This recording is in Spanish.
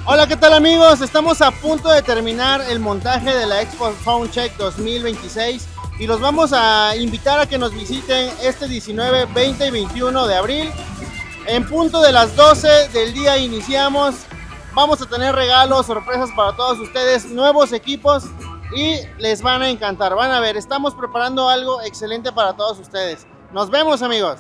Hola, ¿qué tal amigos? Estamos a punto de terminar el montaje de la Expo Soundcheck 2026 y los vamos a invitar a que nos visiten este 19, 20 y 21 de abril. En punto de las 12 del día iniciamos. Vamos a tener regalos, sorpresas para todos ustedes, nuevos equipos y les van a encantar. Van a ver, estamos preparando algo excelente para todos ustedes. Nos vemos amigos.